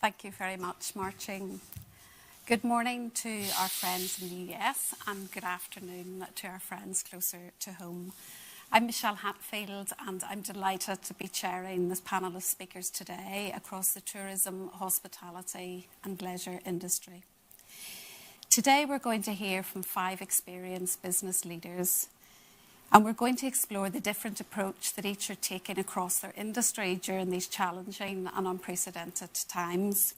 Thank you very much, Marching. Good morning to our friends in the US and good afternoon to our friends closer to home. I'm Michelle Hatfield and I'm delighted to be chairing this panel of speakers today across the tourism, hospitality and leisure industry. Today we're going to hear from 5 experienced business leaders and we're going to explore the different approach that each are taking across their industry during these challenging and unprecedented times.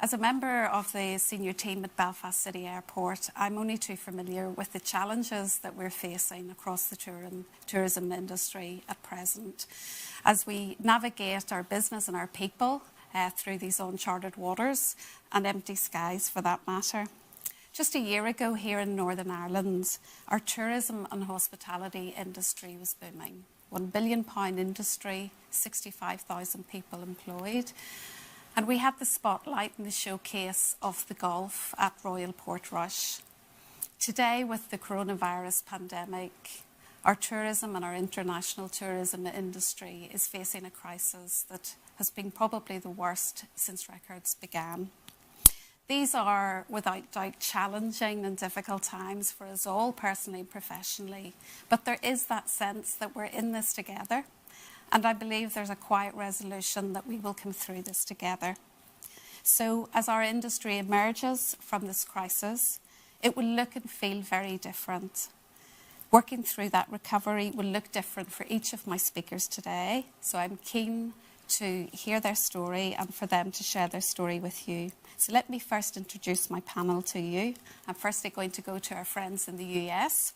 As a member of the senior team at Belfast City Airport, I'm only too familiar with the challenges that we're facing across the tourism industry at present as we navigate our business and our people through these uncharted waters and empty skies for that matter. Just a year ago here in Northern Ireland, our tourism and hospitality industry was booming. £1 billion industry, 65,000 people employed. And we had the spotlight and the showcase of the Gulf at Royal Portrush. Today, with the coronavirus pandemic, our tourism and our international tourism industry is facing a crisis that has been probably the worst since records began. These are, without doubt, challenging and difficult times for us all, personally and professionally. But there is that sense that we're in this together. And I believe there's a quiet resolution that we will come through this together. So as our industry emerges from this crisis, it will look and feel very different. Working through that recovery will look different for each of my speakers today. So I'm keen to hear their story and for them to share their story with you. So let me first introduce my panel to you. I'm firstly going to go to our friends in the US.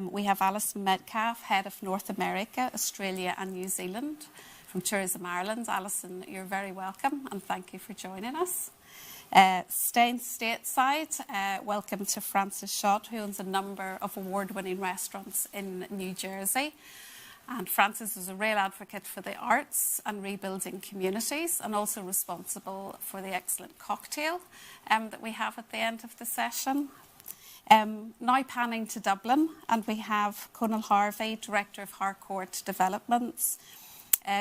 We have Alison Metcalfe, Head of North America, Australia and New Zealand from Tourism Ireland. Alison, you're very welcome and thank you for joining us. Staying stateside, welcome to Francis Schott, who owns a number of award-winning restaurants in New Jersey. And Francis is a real advocate for the arts and rebuilding communities and also responsible for the excellent cocktail that we have at the end of the session. Now panning to Dublin, and we have Conal Harvey, Director of Harcourt Developments.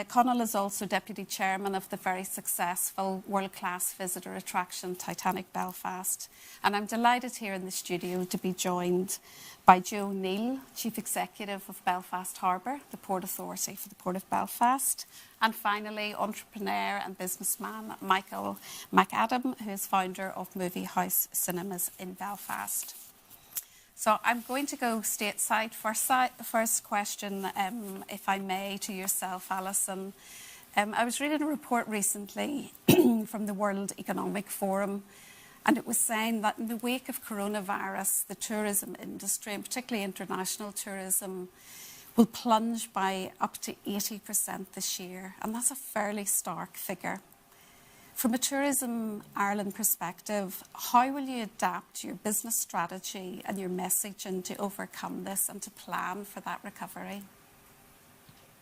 Conal is also Deputy Chairman of the very successful world-class visitor attraction Titanic Belfast. And I'm delighted here in the studio to be joined by Joe Neal, Chief Executive of Belfast Harbour, the Port Authority for the Port of Belfast. And finally, entrepreneur and businessman McAdam, who is founder of Movie House Cinemas in Belfast. So I'm going to go stateside first question, if I may, to yourself, Alison. I was reading a report recently from the World Economic Forum, and it was saying that in the wake of coronavirus, the tourism industry, and particularly international tourism, will plunge by up to 80% this year. And that's a fairly stark figure. From a Tourism Ireland perspective, how will you adapt your business strategy and your messaging to overcome this and to plan for that recovery?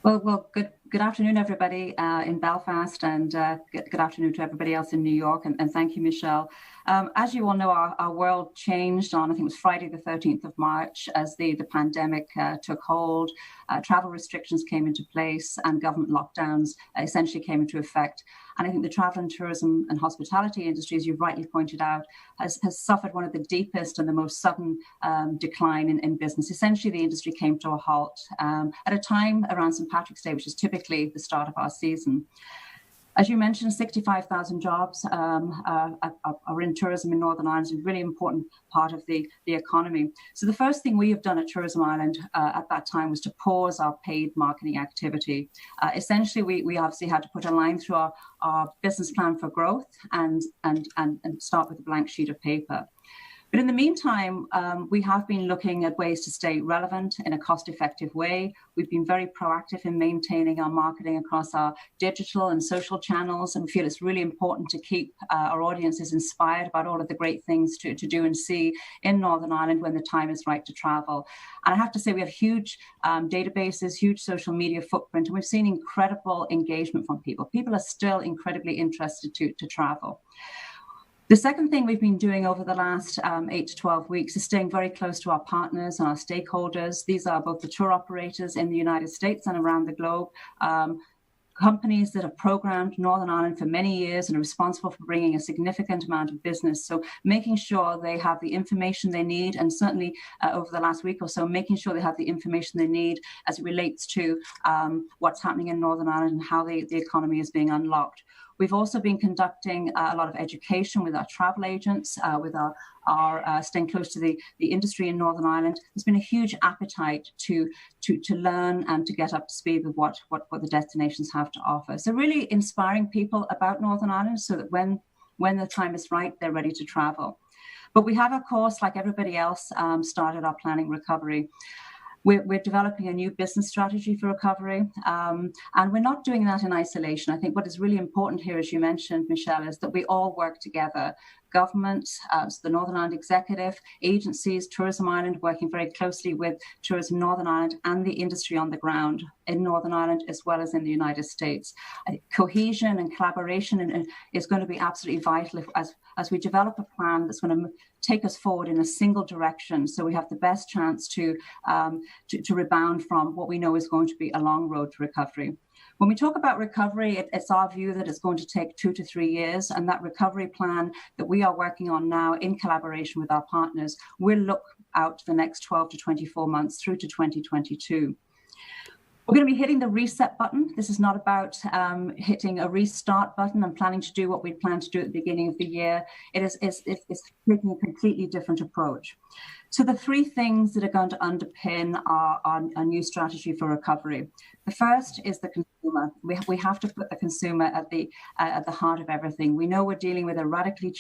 Well, good afternoon, everybody in Belfast, and good afternoon to everybody else in New York, and thank you, Michelle. As you all know, our world changed on, I think it was Friday the 13th of March, as the pandemic took hold. Travel restrictions came into place and government lockdowns essentially came into effect. And I think the travel and tourism and hospitality industry, as you've rightly pointed out, has suffered one of the deepest and the most sudden decline in business. Essentially, the industry came to a halt at a time around St. Patrick's Day, which is typically the start of our season. As you mentioned, 65,000 jobs are in tourism in Northern Ireland. It's a really important part of the economy. So the first thing we have done at Tourism Ireland at that time was to pause our paid marketing activity. Essentially, we obviously had to put a line through our business plan for growth and start with a blank sheet of paper. But in the meantime, we have been looking at ways to stay relevant in a cost-effective way. We've been very proactive in maintaining our marketing across our digital and social channels, and feel it's really important to keep our audiences inspired about all of the great things to do and see in Northern Ireland when the time is right to travel. And I have to say, we have huge databases, huge social media footprint, and we've seen incredible engagement from people. People are still incredibly interested to travel. The second thing we've been doing over the last 8 to 12 weeks is staying very close to our partners and our stakeholders. These are both the tour operators in the United States and around the globe, companies that have programmed Northern Ireland for many years and are responsible for bringing a significant amount of business. So making sure they have the information they need, and certainly over the last week or so, making sure they have the information they need as it relates to what's happening in Northern Ireland and how the economy is being unlocked. We've also been conducting a lot of education with our travel agents, with our staying close to the industry in Northern Ireland. There's been a huge appetite to learn and to get up to speed with what the destinations have to offer. So really inspiring people about Northern Ireland so that when the time is right, they're ready to travel. But we have, of course, like everybody else, started our planning recovery. We're developing a new business strategy for recovery, and we're not doing that in isolation. I think what is really important here, as you mentioned, Michelle, is that we all work together. Government, so the Northern Ireland Executive, agencies, Tourism Ireland, working very closely with Tourism Northern Ireland and the industry on the ground in Northern Ireland as well as in the United States. Cohesion and collaboration is going to be absolutely vital as we develop a plan that's going to take us forward in a single direction, so we have the best chance to rebound from what we know is going to be a long road to recovery. When we talk about recovery, it's our view that it's going to take 2 to 3 years, and that recovery plan that we are working on now in collaboration with our partners will look out to the next 12 to 24 months through to 2022. We're going to be hitting the reset button. This is not about hitting a restart button and planning to do what we planned to do at the beginning of the year. It's taking a completely different approach. So the three things that are going to underpin our new strategy for recovery. The first is the consumer. We have to put the consumer at the heart of everything. We know we're dealing with a radically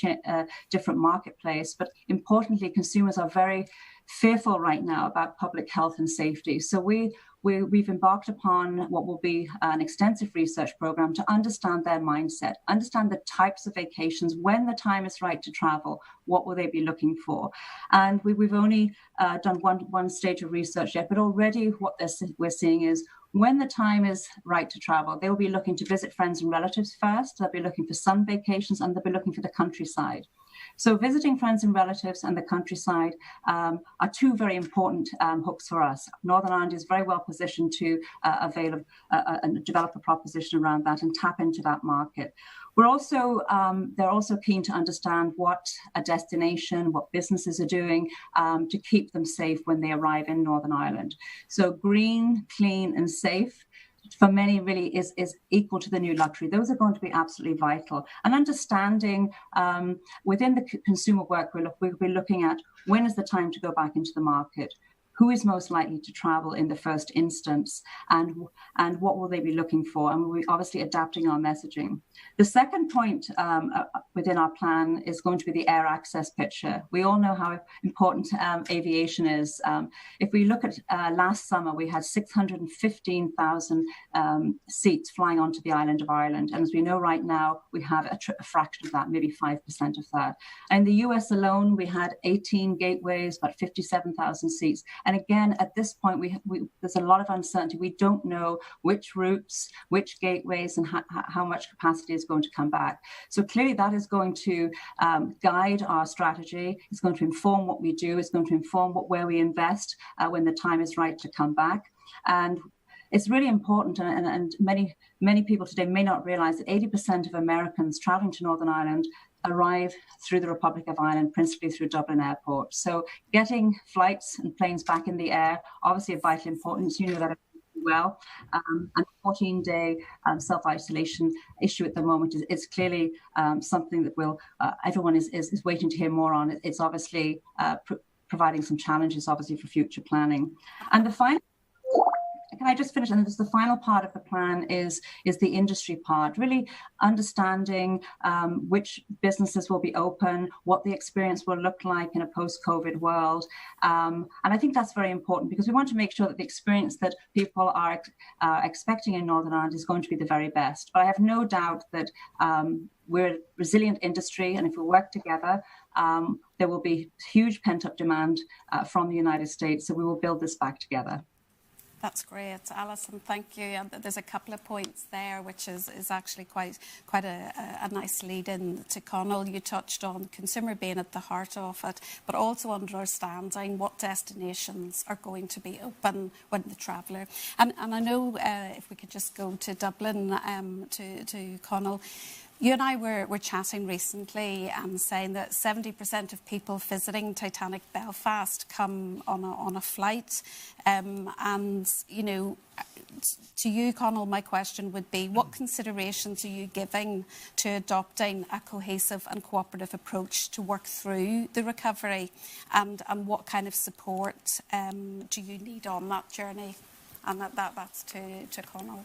different marketplace, but importantly, consumers are very fearful right now about public health and safety. So we've embarked upon what will be an extensive research program to understand their mindset, understand the types of vacations, when the time is right to travel, what will they be looking for. And we've only done one stage of research yet, but already what we're seeing is when the time is right to travel, they will be looking to visit friends and relatives first. They'll be looking for sun vacations, and they'll be looking for the countryside. So visiting friends and relatives and the countryside are two very important hooks for us. Northern Ireland is very well positioned to avail of and develop a proposition around that and tap into that market. They're also keen to understand what a destination, what businesses are doing to keep them safe when they arrive in Northern Ireland. So green, clean and safe for many really is equal to the new luxury. Those are going to be absolutely vital. And understanding within the consumer work, we'll be looking at when is the time to go back into the market, who is most likely to travel in the first instance, and what will they be looking for? And we're obviously adapting our messaging. The second point within our plan is going to be the air access picture. We all know how important aviation is. If we look at last summer, we had 615,000 seats flying onto the island of Ireland. And as we know right now, we have a fraction of that, maybe 5% of that. In the US alone, we had 18 gateways, about 57,000 seats. And again, at this point, there's a lot of uncertainty. We don't know which routes, which gateways, and how much capacity is going to come back. So clearly that is going to guide our strategy. It's going to inform what we do. It's going to inform where we invest when the time is right to come back. And it's really important, and many people today may not realize that 80% of Americans traveling to Northern Ireland arrive through the Republic of Ireland, principally through Dublin Airport. So getting flights and planes back in the air, obviously of vital importance. You know that well. And the 14-day self-isolation issue at the moment is clearly something that everyone is waiting to hear more on. It's obviously providing some challenges, obviously, for future planning. And the final, can I just finish? And the final part of the plan is the industry part, really understanding which businesses will be open, what the experience will look like in a post-COVID world. And I think that's very important because we want to make sure that the experience that people are expecting in Northern Ireland is going to be the very best. But I have no doubt that we're a resilient industry, and if we work together, there will be huge pent-up demand from the United States. So we will build this back together. That's great, Alison. Thank you. And there's a couple of points there, which is actually quite a nice lead in to Conal. You touched on consumer being at the heart of it, but also understanding what destinations are going to be open when the traveller. And I know if we could just go to Dublin to Conal. You and I were chatting recently and saying that 70% of people visiting Titanic Belfast come on a flight. And, you know, to you, Conal, my question would be, what considerations are you giving to adopting a cohesive and cooperative approach to work through the recovery? And what kind of support do you need on that journey? And that's to Conal.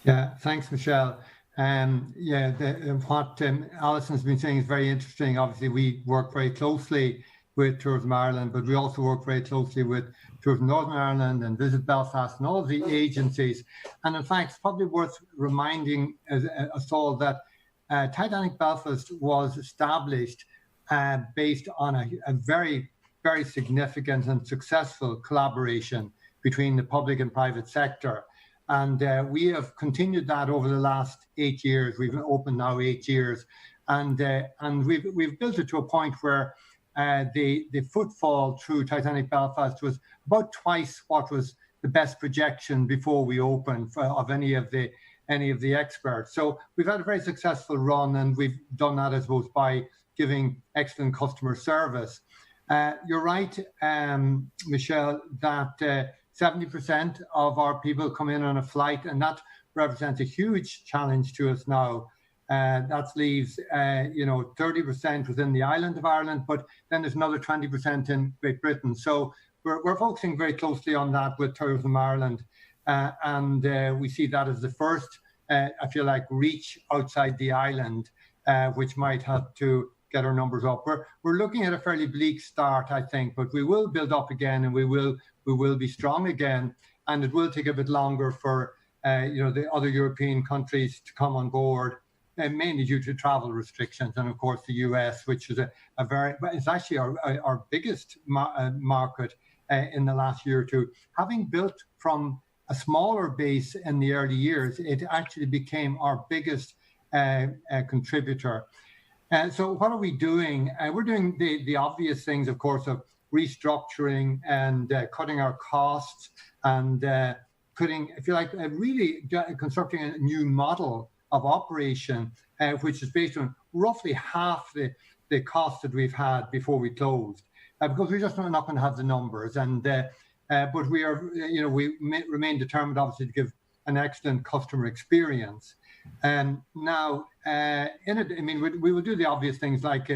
Yeah, thanks, Michelle. What Alison's been saying is very interesting. Obviously, we work very closely with Tourism Ireland, but we also work very closely with Tourism Northern Ireland and Visit Belfast and all of the agencies. And in fact, it's probably worth reminding us all that Titanic Belfast was established based on a very, very significant and successful collaboration between the public and private sector. And we have continued that over the last 8 years. We've opened now 8 years, and we've built it to a point where the footfall through Titanic Belfast was about twice what was the best projection before we opened of any of the experts. So we've had a very successful run, and we've done that, I suppose, by giving excellent customer service. You're right, Michelle, that 70% of our people come in on a flight, and that represents a huge challenge to us now. That leaves, 30% within the island of Ireland, but then there's another 20% in Great Britain. So we're focusing very closely on that with Tourism Ireland, and we see that as the first, I feel like, reach outside the island, which might have to get our numbers up. We're looking at a fairly bleak start, I think, but we will build up again, and we will be strong again, and it will take a bit longer for the other European countries to come on board, mainly due to travel restrictions, and of course the US, which is it's actually our biggest market in the last year or two. Having built from a smaller base in the early years, it actually became our biggest contributor. So what are we doing? We're doing the obvious things, of course, of restructuring and cutting our costs and putting, if you like, really constructing a new model of operation, which is based on roughly half the cost that we've had before we closed, because we're just not going to have the numbers. And but we are, we remain determined, obviously, to give an excellent customer experience. Now, we will do the obvious things like,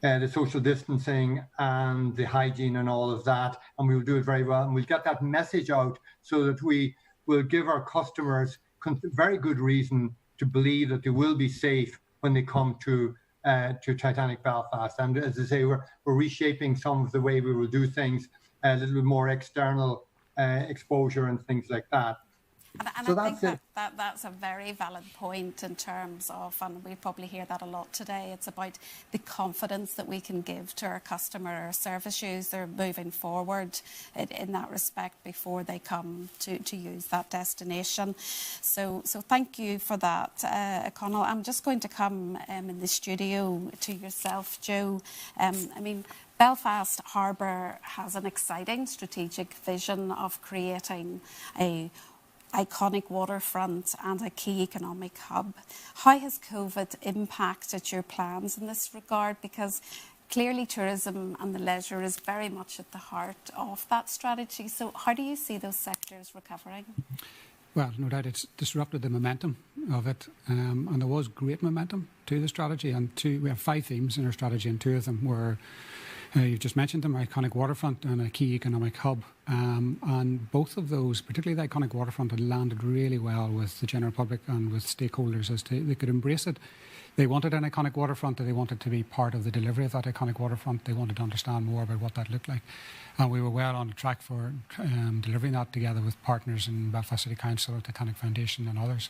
the social distancing and the hygiene and all of that, and we will do it very well. And we'll get that message out so that we will give our customers very good reason to believe that they will be safe when they come to Titanic Belfast. And as I say, we're reshaping some of the way we will do things, a little bit more external exposure and things like that. And so I think that's a very valid point in terms of, and we probably hear that a lot today, it's about the confidence that we can give to our customer service user moving forward in that respect before they come to use that destination. So thank you for that, Conal. I'm just going to come in the studio to yourself, Joe. Belfast Harbour has an exciting strategic vision of creating a iconic waterfront and a key economic hub. How has COVID impacted your plans in this regard? Because clearly tourism and the leisure is very much at the heart of that strategy. So how do you see those sectors recovering? Well, no doubt it's disrupted the momentum of it, and there was great momentum to the strategy. And we have 5 themes in our strategy, and 2 of them were, you've just mentioned them, iconic waterfront and a key economic hub. And both of those, particularly the iconic waterfront, had landed really well with the general public and with stakeholders as they could embrace it. They wanted an iconic waterfront, and they wanted to be part of the delivery of that iconic waterfront. They wanted to understand more about what that looked like. And we were well on track for delivering that together with partners in Belfast City Council, Titanic Foundation and others.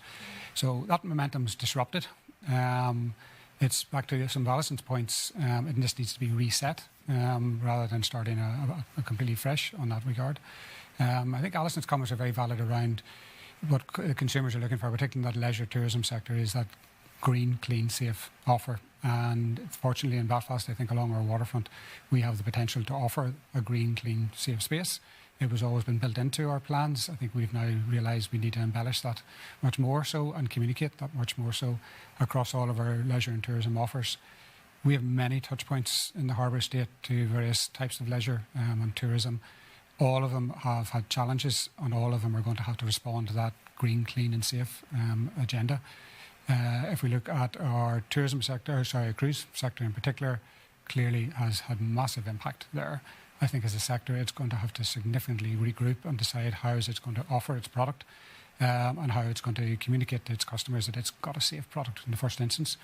So that momentum is disrupted. it's back to some of Alison's points. It just needs to be reset rather than starting a completely fresh on that regard. I think Alison's comments are very valid around what consumers are looking for, particularly in that leisure tourism sector, is that green, clean, safe offer. And fortunately in Belfast, I think along our waterfront, we have the potential to offer a green, clean, safe space. It was always been built into our plans. I think we've now realised we need to embellish that much more so and communicate that much more so across all of our leisure and tourism offers. We have many touch points in the Harbour estate to various types of leisure and tourism. All of them have had challenges, and all of them are going to have to respond to that green, clean and safe agenda. If we look at our tourism sector, cruise sector in particular, clearly has had massive impact there. I think as a sector, it's going to have to significantly regroup and decide how is it going to offer its product and how it's going to communicate to its customers that it's got a safe product in the first instance.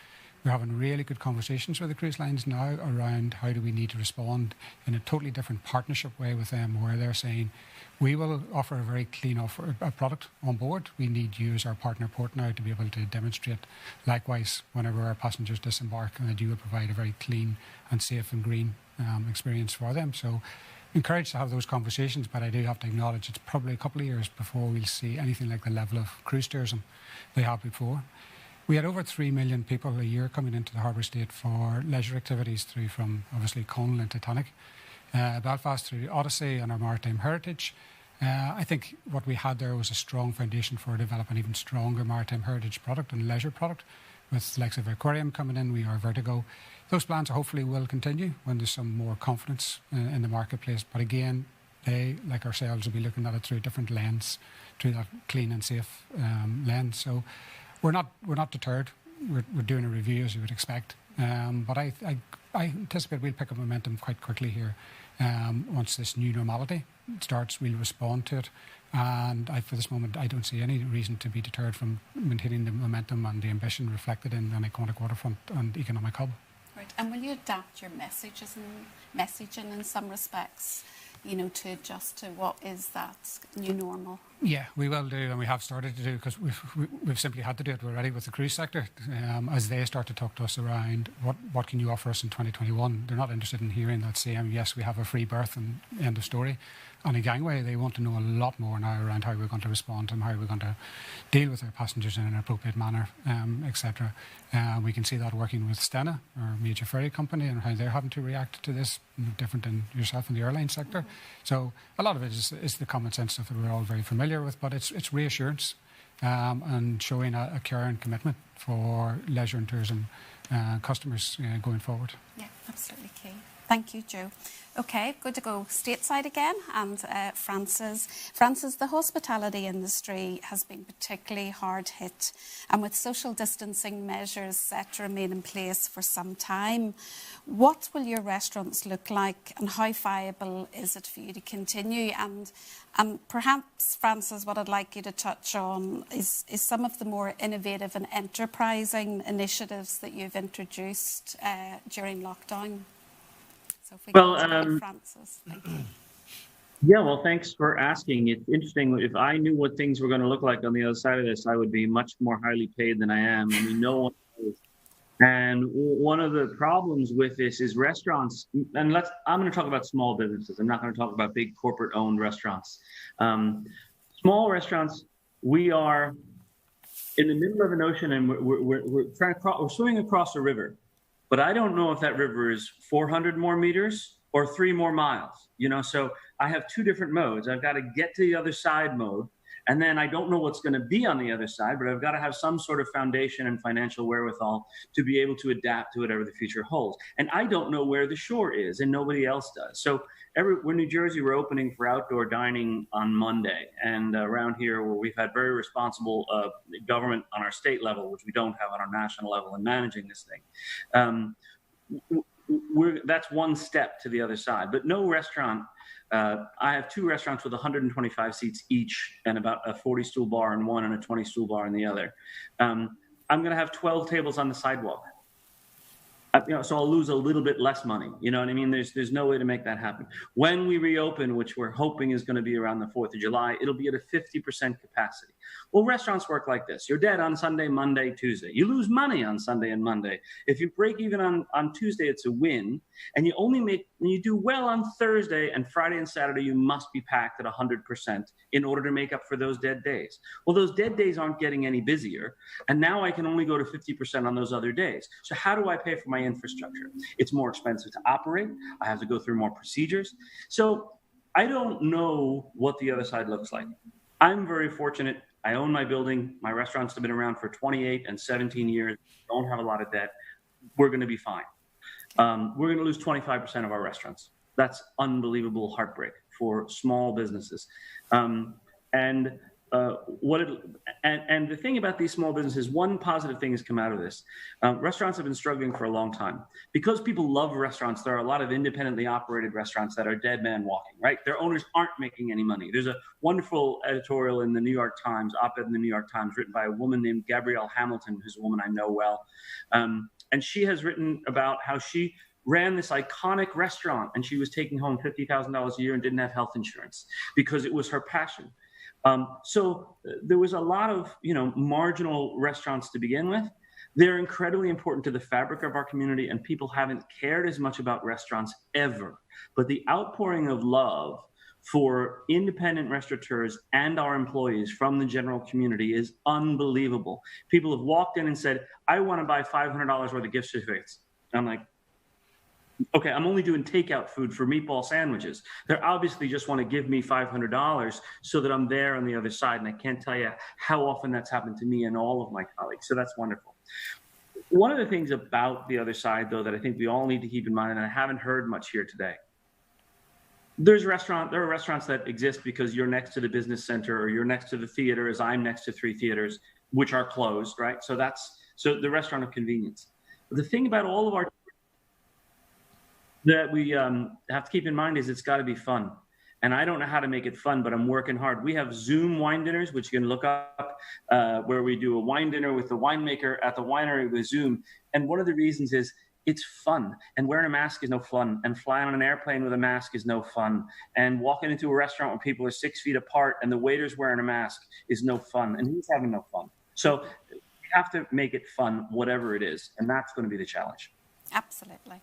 We're having really good conversations with the cruise lines now around how do we need to respond in a totally different partnership way with them, where they're saying, we will offer a very clean product on board. We need you as our partner port now to be able to demonstrate likewise whenever our passengers disembark, and that you will provide a very clean and safe and green experience for them. So encouraged to have those conversations, but I do have to acknowledge it's probably a couple of years before we'll see anything like the level of cruise tourism they have before. We had over 3 million people a year coming into the Harbour Estate for leisure activities through from obviously Conal and Titanic, Belfast through Odyssey and our maritime heritage. I think what we had there was a strong foundation for developing even stronger maritime heritage product and leisure product with the likes of Aquarium coming in, we are Vertigo. Those plans hopefully will continue when there's some more confidence in the marketplace. But again, they, like ourselves, will be looking at it through a different lens, through that clean and safe lens. So we're not deterred. We're doing a review as you would expect. But I anticipate we'll pick up momentum quite quickly here. Once this new normality starts, we'll respond to it. And for this moment, I don't see any reason to be deterred from maintaining the momentum and the ambition reflected in an iconic waterfront and economic hub. Right. And will you adapt your messaging in some respects, to adjust to what is that new normal? Yeah, we will do, and we have started to do, because we've simply had to do it already with the cruise sector. As they start to talk to us around what can you offer us in 2021, they're not interested in hearing that saying, yes, we have a free berth and end of story. On a gangway, they want to know a lot more now around how we're going to respond and how we're going to deal with our passengers in an appropriate manner, etc. We can see that working with Stena, our major ferry company, and how they're having to react to this, different than yourself in the airline sector. So a lot of it is the common sense stuff that we're all very familiar with, but it's reassurance and showing a care and commitment for leisure and tourism customers going forward. Yeah, absolutely key. Thank you, Joe. Okay, good to go stateside again. And Francis, the hospitality industry has been particularly hard hit, and with social distancing measures set to remain in place for some time. What will your restaurants look like, and how viable is it for you to continue? And perhaps, Francis, what I'd like you to touch on is some of the more innovative and enterprising initiatives that you've introduced during lockdown. So if we go Francis. Thank you. Yeah, well, thanks for asking. It's interesting. If I knew what things were going to look like on the other side of this, I would be much more highly paid than I am. I mean, no one knows. And one of the problems with this is restaurants, and I'm going to talk about small businesses. I'm not going to talk about big corporate-owned restaurants. Small restaurants, we are in the middle of an ocean, and we're trying to we're swimming across a river. But I don't know if that river is 400 more meters or 3 more miles, so I have 2 different modes. I've got to get to the other side mode, and then I don't know what's going to be on the other side, but I've got to have some sort of foundation and financial wherewithal to be able to adapt to whatever the future holds. And I don't know where the shore is, and nobody else does. So we're New Jersey, we're opening for outdoor dining on Monday. And around here, where we've had very responsible government on our state level, which we don't have on our national level in managing this thing. That's one step to the other side. But no restaurant, I have 2 restaurants with 125 seats each and about a 40-stool bar in one and a 20-stool bar in the other. I'm going to have 12 tables on the sidewalk. So I'll lose a little bit less money. You know what I mean? There's no way to make that happen. When we reopen, which we're hoping is going to be around the 4th of July, it'll be at a 50% capacity. Well, restaurants work like this. You're dead on Sunday, Monday, Tuesday. You lose money on Sunday and Monday. If you break even on Tuesday, it's a win. And you do well on Thursday, and Friday and Saturday, you must be packed at 100% in order to make up for those dead days. Well, those dead days aren't getting any busier. And now I can only go to 50% on those other days. So how do I pay for my infrastructure? It's more expensive to operate. I have to go through more procedures. So I don't know what the other side looks like. I'm very fortunate. I own my building. My restaurants have been around for 28 and 17 years. Don't have a lot of debt. We're going to be fine. We're going to lose 25% of our restaurants. That's unbelievable heartbreak for small businesses. And the thing about these small businesses, one positive thing has come out of this. Restaurants have been struggling for a long time. Because people love restaurants, there are a lot of independently operated restaurants that are dead man walking, right? Their owners aren't making any money. There's a wonderful editorial in the New York Times, op-ed in the New York Times, written by a woman named Gabrielle Hamilton, who's a woman I know well. And she has written about how she ran this iconic restaurant and she was taking home $50,000 a year and didn't have health insurance because it was her passion. So there was a lot of, marginal restaurants to begin with. They're incredibly important to the fabric of our community, and people haven't cared as much about restaurants ever. But the outpouring of love for independent restaurateurs and our employees from the general community is unbelievable. People have walked in and said, I want to buy $500 worth of gift certificates. I'm like, okay, I'm only doing takeout food for meatball sandwiches. They obviously just want to give me $500 so that I'm there on the other side. And I can't tell you how often that's happened to me and all of my colleagues. So that's wonderful. One of the things about the other side, though, that I think we all need to keep in mind, and I haven't heard much here today, there are restaurants that exist because you're next to the business center or you're next to the theater, as I'm next to 3 theaters, which are closed, right? So the restaurant of convenience. But the thing about all of our that we have to keep in mind is it's got to be fun. And I don't know how to make it fun, but I'm working hard. We have Zoom wine dinners, which you can look up, where we do a wine dinner with the winemaker at the winery with Zoom. And one of the reasons is it's fun. And wearing a mask is no fun. And flying on an airplane with a mask is no fun. And walking into a restaurant where people are 6 feet apart and the waiter's wearing a mask is no fun. And he's having no fun. So we have to make it fun, whatever it is. And that's going to be the challenge. Absolutely.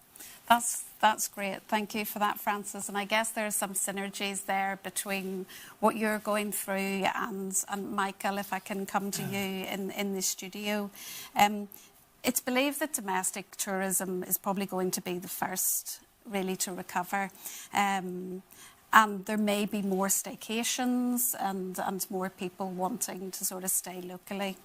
That's great. Thank you for that, Francis. And I guess there's some synergies there between what you're going through and Michael, if I can come to you in the studio. It's believed that domestic tourism is probably going to be the first really to recover. And there may be more staycations and more people wanting to sort of stay locally.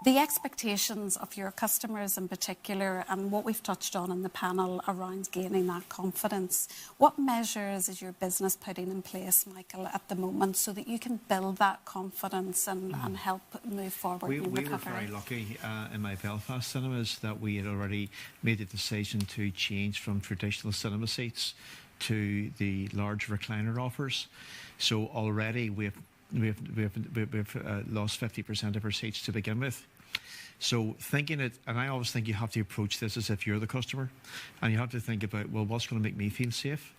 The expectations of your customers in particular, and what we've touched on in the panel around gaining that confidence, what measures is your business putting in place, Michael, at the moment so that you can build that confidence and help move forward in recovery? We were very lucky in my Belfast cinemas that we had already made the decision to change from traditional cinema seats to the large recliner offers. So already we've lost 50% of our seats to begin with. So thinking it, and I always think you have to approach this as if you're the customer, and you have to think about, well, what's going to make me feel safe?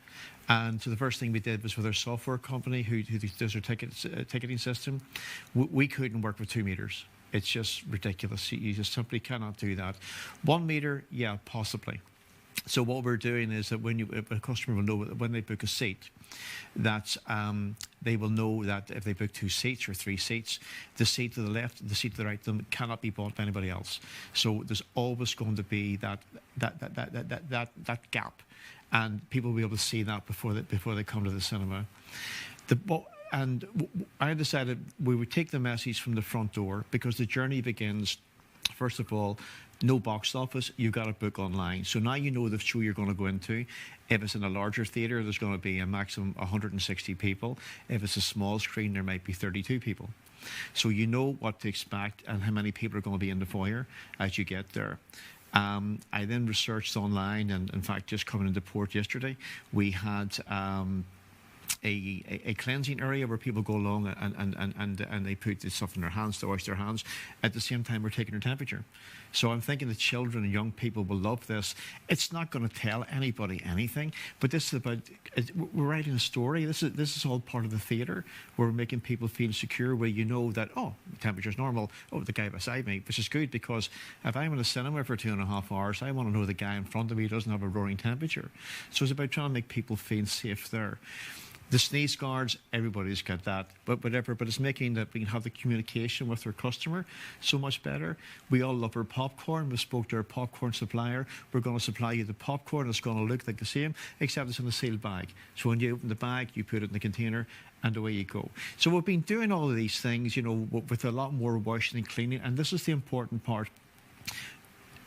And so the first thing we did was with our software company who does our ticketing system, we couldn't work with 2 meters. It's just ridiculous. You just simply cannot do that. 1 meter, yeah, possibly. So what we're doing is that a customer will know that when they book a seat, that they will know that if they book 2 seats or 3 seats, the seat to the left and the seat to the right of them cannot be bought by anybody else. So there's always going to be that gap, and people will be able to see that before they come to the cinema. And I decided we would take the message from the front door, because the journey begins, first of all, no box office, you've got to book online. So now you know the show you're going to go into. If it's in a larger theatre, there's going to be a maximum 160 people. If it's a small screen, there might be 32 people. So you know what to expect and how many people are going to be in the foyer as you get there. I then researched online, and in fact, just coming into port yesterday, we had a cleansing area where people go along and they put the stuff in their hands to wash their hands. At the same time, we're taking their temperature. So I'm thinking the children and young people will love this. It's not going to tell anybody anything, but this is about, we're writing a story. This is all part of the theatre. We're making people feel secure, where you know that, oh, the temperature's normal. Oh, the guy beside me, which is good, because if I'm in a cinema for 2.5 hours, I want to know the guy in front of me doesn't have a roaring temperature. So it's about trying to make people feel safe there. The sneeze guards, everybody's got that, but whatever. But it's making that we can have the communication with our customer so much better. We all love our popcorn. We spoke to our popcorn supplier. We're going to supply you the popcorn. It's going to look like the same, except it's in a sealed bag. So when you open the bag, you put it in the container, and away you go. So we've been doing all of these things, you know, with a lot more washing and cleaning. And this is the important part.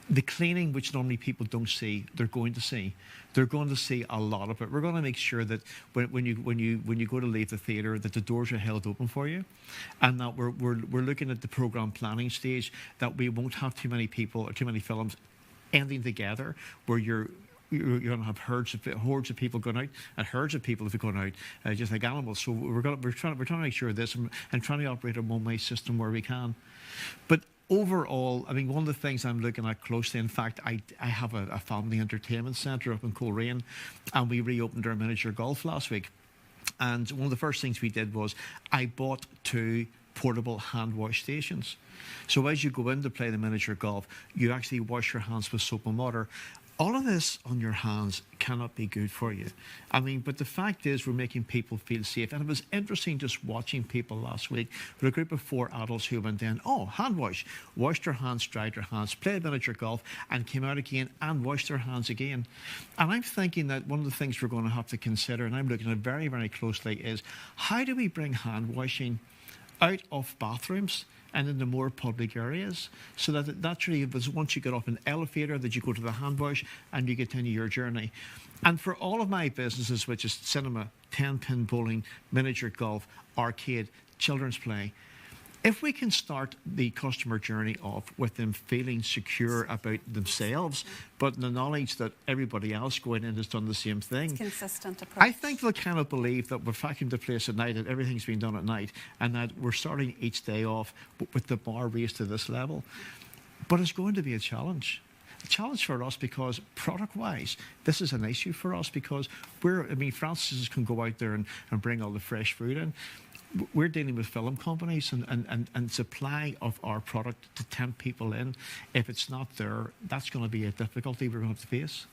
The cleaning, which normally people don't see, they're going to see. They're going to see a lot of it. We're going to make sure that when you go to leave the theatre, that the doors are held open for you, and that we're looking at the programme planning stage, that we won't have too many people or too many films ending together, where you're going to have hordes of people going out, and herds of people if they're going out, just like animals. So we're trying to make sure of this, and trying to operate a one-way system where we can. But overall, I mean, one of the things I'm looking at closely, in fact, I have a family entertainment centre up in Coleraine, and we reopened our miniature golf last week. And one of the first things we did was I bought 2 portable hand wash stations. So as you go in to play the miniature golf, you actually wash your hands with soap and water. All of this on your hands cannot be good for you. I mean, but the fact is we're making people feel safe. And it was interesting just watching people last week with a group of 4 adults who went in, oh, hand wash, washed their hands, dried their hands, played miniature golf, and came out again and washed their hands again. And I'm thinking that one of the things we're going to have to consider, and I'm looking at very, very closely, is how do we bring hand washing out of bathrooms and in the more public areas, so that it naturally, once you get off an elevator, that you go to the hand wash and you continue your journey. And for all of my businesses, which is cinema, 10-pin bowling, miniature golf, arcade, children's play, if we can start the customer journey off with them feeling secure about themselves, but the knowledge that everybody else going in has done the same thing. It's consistent approach. I think they'll kind of believe that we're vacuumed the place at night, that everything's been done at night, and that we're starting each day off with the bar raised to this level. But it's going to be a challenge. A challenge for us, because product-wise, this is an issue for us, because Francis can go out there and bring all the fresh food in. We're dealing with film companies and supply of our product to tempt people in. If it's not there, that's going to be a difficulty we're going to have to face.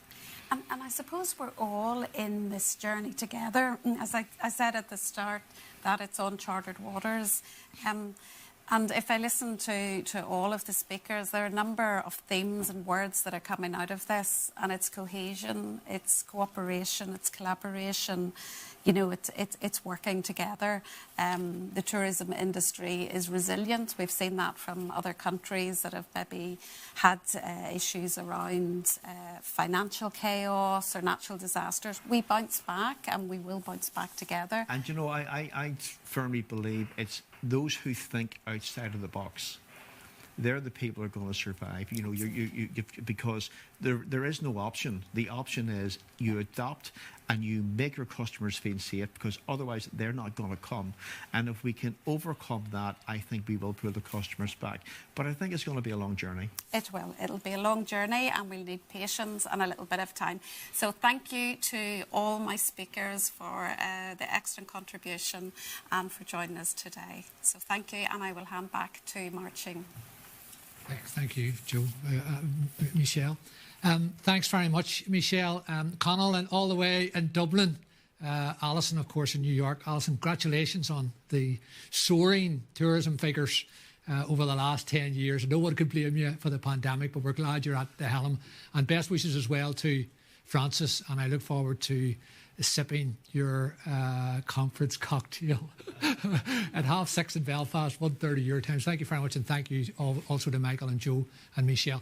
And I suppose we're all in this journey together. As I said at the start, that it's uncharted waters. And if I listen to all of the speakers, there are a number of themes and words that are coming out of this, and it's cohesion, it's cooperation, it's collaboration. You know, it's working together. The tourism industry is resilient. We've seen that from other countries that have maybe had issues around financial chaos or natural disasters. We bounce back, and we will bounce back together. And, you know, I firmly believe it's those who think outside of the box. They're the people who are going to survive. You know, because there is no option. The option is you adopt and you make your customers feel safe, because otherwise they're not going to come. And if we can overcome that, I think we will pull the customers back. But I think it's going to be a long journey. It will. It'll be a long journey, and we'll need patience and a little bit of time. So thank you to all my speakers for the excellent contribution and for joining us today. So thank you, and I will hand back to Marching. Thank you, Joe. Michelle. Thanks very much, Michelle. Conal, and all the way in Dublin. Alison, of course, in New York. Alison, congratulations on the soaring tourism figures over the last 10 years. No one could blame you for the pandemic, but we're glad you're at the helm. And best wishes as well to Francis, and I look forward to sipping your conference cocktail at 6:30 in Belfast, 1:30 your time. So thank you very much, and thank you also to Michael and Joe and Michelle.